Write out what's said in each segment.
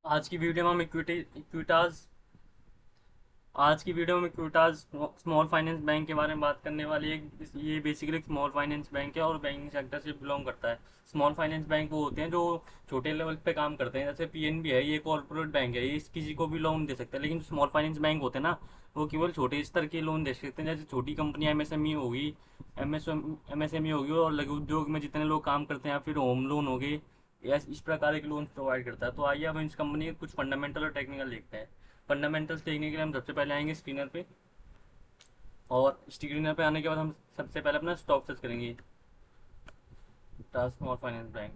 आज की वीडियो में हम इक्विटास आज की वीडियो में इक्विटास स्मॉल फाइनेंस बैंक के बारे में बात करने वाली है। ये बेसिकली स्मॉल फाइनेंस बैंक है और बैंकिंग सेक्टर से बिलोंग करता है। स्मॉल फाइनेंस बैंक वो होते हैं जो छोटे लेवल पे काम करते हैं, जैसे पीएनबी है, ये कॉर्पोरेट बैंक है, ये किसी को भी लोन दे सकता है। लेकिन स्मॉल फाइनेंस बैंक होते हैं ना, वो केवल छोटे स्तर के लोन दे सकते हैं, जैसे छोटी कंपनी एमएसएमई होगी, एमएसएमई होगी और लघु उद्योग में जितने लोग काम करते हैं, या फिर होम लोन हो गए, या इस प्रकार के लोन प्रोवाइड करता है। तो आइए अब इस कंपनी के कुछ फंडामेंटल और टेक्निकल देखते हैं। फंडामेंटल्स देखने के लिए हम सबसे पहले आएंगे स्क्रीनर पे, और स्क्रीनर पे आने के बाद हम सबसे पहले अपना स्टॉक सर्च करेंगे, स्मॉल फाइनेंस बैंक।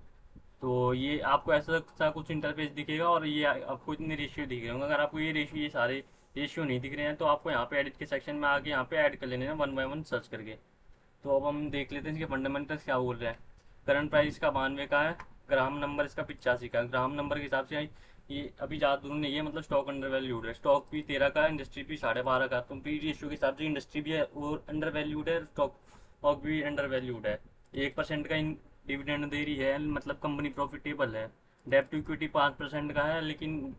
तो ये आपको ऐसा सा कुछ इंटरफेस दिखेगा और ये आपको इतने रेशियो दिख रहे होंगे। अगर आपको ये सारे रेशियो नहीं दिख रहे हैं तो आपको यहाँ पे एडिट के सेक्शन में आके यहाँ पे ऐड कर लेने हैं, वन बाय वन सर्च करके। तो अब हम देख लेते हैं इसके फंडामेंटल्स क्या बोल रहे हैं। करंट प्राइस इसका 92 का है, ग्राम नंबर इसका 85 का है। ग्राम नंबर के हिसाब से ये अभी ज़्यादा दूर नहीं है, मतलब स्टॉक अंडर वैल्यूड है। स्टॉक भी 13 का है, इंडस्ट्री भी 12.5 का। तो पी रेशियो के हिसाब से इंडस्ट्री भी है वो अंडर वैल्यूड है, स्टॉक भी अंडर वैल्यूड है। 1% का डिविडेंड दे रही है, मतलब कंपनी प्रॉफिटेबल है। डेप्ट टू इक्विटी 5% का है, लेकिन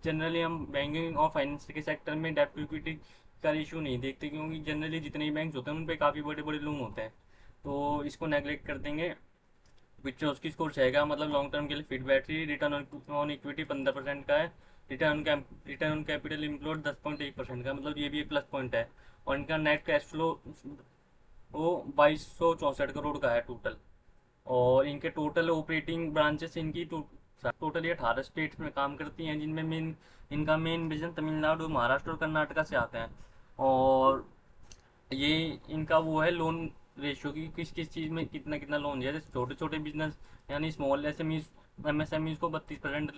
जनरली हम बैंकिंग और फाइनेंस के सेक्टर में डेप्ट टू इक्विटी का रेशियो नहीं देखते, क्योंकि जनरली जितने भी बैंक होते हैं उन पे काफ़ी बड़े बड़े लोन होते हैं, तो इसको नेगलेक्ट कर देंगे। विच उसकी स्कोर रहेगा, मतलब लॉन्ग टर्म के लिए fit battery. Return on equity 15% का है। रिटर्न ऑन कैपिटल इम्प्लॉयड 10.1% का, मतलब ये भी एक प्लस पॉइंट है। और इनका नेट कैश फ्लो वो 2264 करोड़ का है टोटल। और इनके टोटल ऑपरेटिंग ब्रांचेस इनकी टोटल ये 18 स्टेट्स में काम करती हैं, जिनमें इनका मेन बिजन तमिलनाडु, महाराष्ट्र और कर्नाटका से आता है। और ये इनका वो है लोन रेशियो की, किस किस चीज़ में कितना कितना लोन दिया। जैसे छोटे छोटे बिजनेस यानी स्मॉल एसएमईज, एमएसएमईज को 32%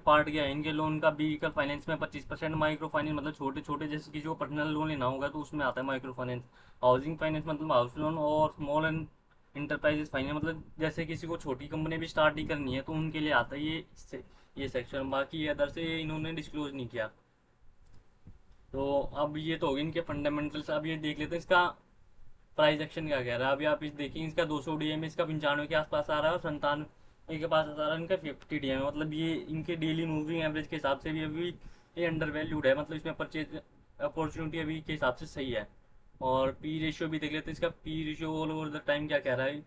पार्ट गया है इनके लोन का। व्हीकल फाइनेंस में 25%। माइक्रो फाइनेंस मतलब छोटे छोटे, जैसे किसी को पर्सनल लोन लेना होगा तो उसमें आता है माइक्रो फाइनेंस। हाउसिंग फाइनेंस मतलब हाउस लोन। और स्मॉल एंड इंटरप्राइजेस फाइनेंस मतलब जैसे किसी को छोटी कंपनी भी स्टार्ट ही करनी है तो उनके लिए आता है ये सेक्शन। बाकी अदर से इन्होंने डिस्क्लोज नहीं किया। तो अब ये तो हो गए इनके फंडामेंटल्स। अब ये देख लेते हैं इसका प्राइस एक्शन क्या कह रहा है। अभी आप इस देखेंगे, इसका 200 डीएम इसका 95 के आसपास आ रहा है, और 97 के पास आ रहा है इनका 50 डीएम। मतलब ये इनके डेली मूविंग एवरेज के हिसाब से भी अभी ये अंडर वैल्यूड है, मतलब इसमें परचेज अपॉर्चुनिटी अभी के हिसाब से सही है। और पी रेशियो भी देख लेते हैं, इसका P ratio all over the time क्या कह रहा है।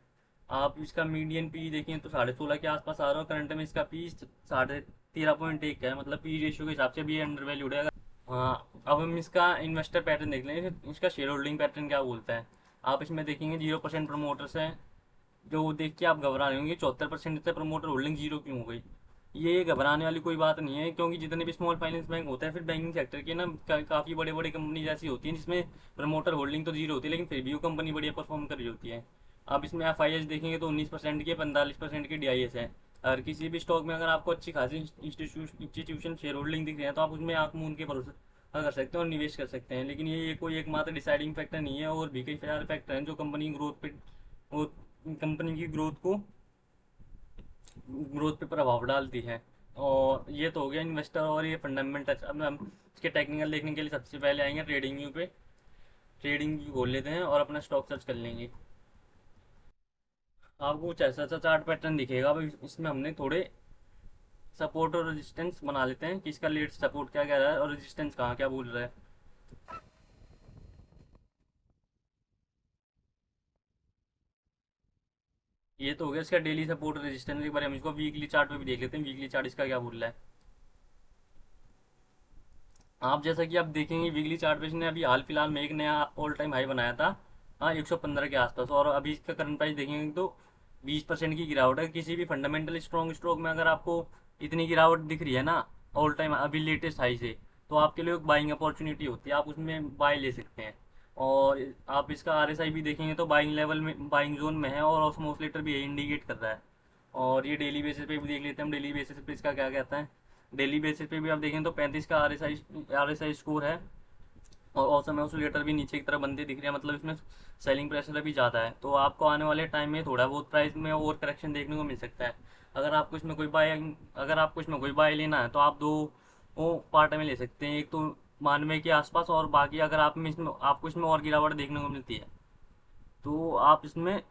आप इसका मीडियन पी देखें तो 16.5 के आसपास आ रहा है, और करंट में इसका पी 13.1 का है, मतलब पी रेशियो के हिसाब से भी अंडर वैल्यूड है। हाँ, अब हम इसका इन्वेस्टर पैटर्न देख लेंगे, इसका शेयर होल्डिंग पैटर्न क्या बोलता है। आप इसमें देखेंगे 0% प्रमोटर्स हैं, जो देख के आप घबरा रहे होंगे 74% से प्रमोटर होल्डिंग जीरो क्यों हो गई। ये घबराने वाली कोई बात नहीं है, क्योंकि जितने भी स्मॉल फाइनेंस बैंक होते हैं, फिर बैंकिंग सेक्टर के ना काफ़ी बड़े बड़े कंपनी जैसी होती हैं जिसमें प्रमोटर होल्डिंग तो जीरो होती है, लेकिन फिर भी वो कंपनी बढ़िया परफॉर्म कर रही होती है। आप इसमें एफ आई एस देखेंगे तो 19% की, 45% की डी आई एस है। अगर किसी भी स्टॉक में अगर आपको अच्छी खासी इंस्टीट्यूशन शेयर होल्डिंग दिख रही है तो आप उसमें आंख मूंद के भरोसा कर सकते हैं और निवेश कर सकते हैं। लेकिन ये कोई एकमात्र डिसाइडिंग फैक्टर नहीं है, और भी कई सारे फैक्टर हैं जो कंपनी की ग्रोथ पे वो कंपनी की ग्रोथ पे प्रभाव डालती है। और ये तो हो गया इन्वेस्टर और ये फंडामेंटल। अब हम इसके टेक्निकल देखने के लिए सबसे पहले आएंगे ट्रेडिंग व्यू पे। ट्रेडिंग व्यू खोल लेते हैं और अपना स्टॉक सर्च कर लेंगे। आपको कुछ ऐसा ऐसा चार्ट पैटर्न दिखेगा। अब इसमें हमने थोड़े सपोर्ट और रेजिस्टेंस बना लेते हैं कि इसका लेटेस्ट सपोर्ट क्या कह रहा है और रेजिस्टेंस कहाँ क्या बोल रहा है। ये तो हो गया इसका डेली सपोर्ट और रेजिस्टेंस। एक बार हम इसको वीकली चार्ट पे भी देख लेते हैं, वीकली चार्ट इसका क्या बोल रहा है। आप जैसा कि आप देखेंगे वीकली चार्ट पे इसने अभी हाल फिलहाल में एक नया ऑल टाइम हाई बनाया था, हाँ, 115 के आसपास। और अभी इसका करंट प्राइस देखेंगे तो 20% की गिरावट है। किसी भी फंडामेंटल स्ट्रॉन्ग स्टॉक में अगर आपको इतनी गिरावट दिख रही है ना ऑल टाइम अभी लेटेस्ट हाई से, तो आपके लिए एक बाइंग अपॉर्चुनिटी होती है, आप उसमें बाय ले सकते हैं। और आप इसका आर एस आई भी देखेंगे तो बाइंग लेवल में, बाइंग जोन में है, और ऑस्मोसलेटर भी यही इंडिकेट कर रहा है। और ये डेली बेसिस पे भी देख लेते हैं हम, डेली बेसिस पे इसका क्या कहता है। डेली बेसिस पे भी आप देखें तो 35 का आर एस आई स्कोर है। और औसम ऑसिलेटर भी नीचे की तरफ बनते दिख रहे हैं, मतलब इसमें सेलिंग प्रेशर अभी ज़्यादा है। तो आपको आने वाले टाइम में थोड़ा बहुत प्राइस में और करेक्शन देखने को मिल सकता है। अगर आपको इसमें कोई बाय लेना है तो आप दो वो पार्ट में ले सकते हैं, एक तो 92 के आसपास, और बाकी अगर आपको इसमें और गिरावट देखने को मिलती है तो आप इसमें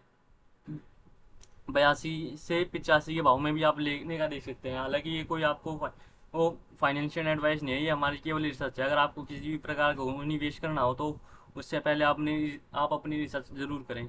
82 से 85 के भाव में भी आप लेने का देख सकते हैं। हालांकि ये कोई आपको वो फाइनेंशियल एडवाइस नहीं है, ये हमारी केवल रिसर्च है। अगर आपको किसी भी प्रकार का निवेश करना हो तो उससे पहले आप अपनी रिसर्च जरूर करें।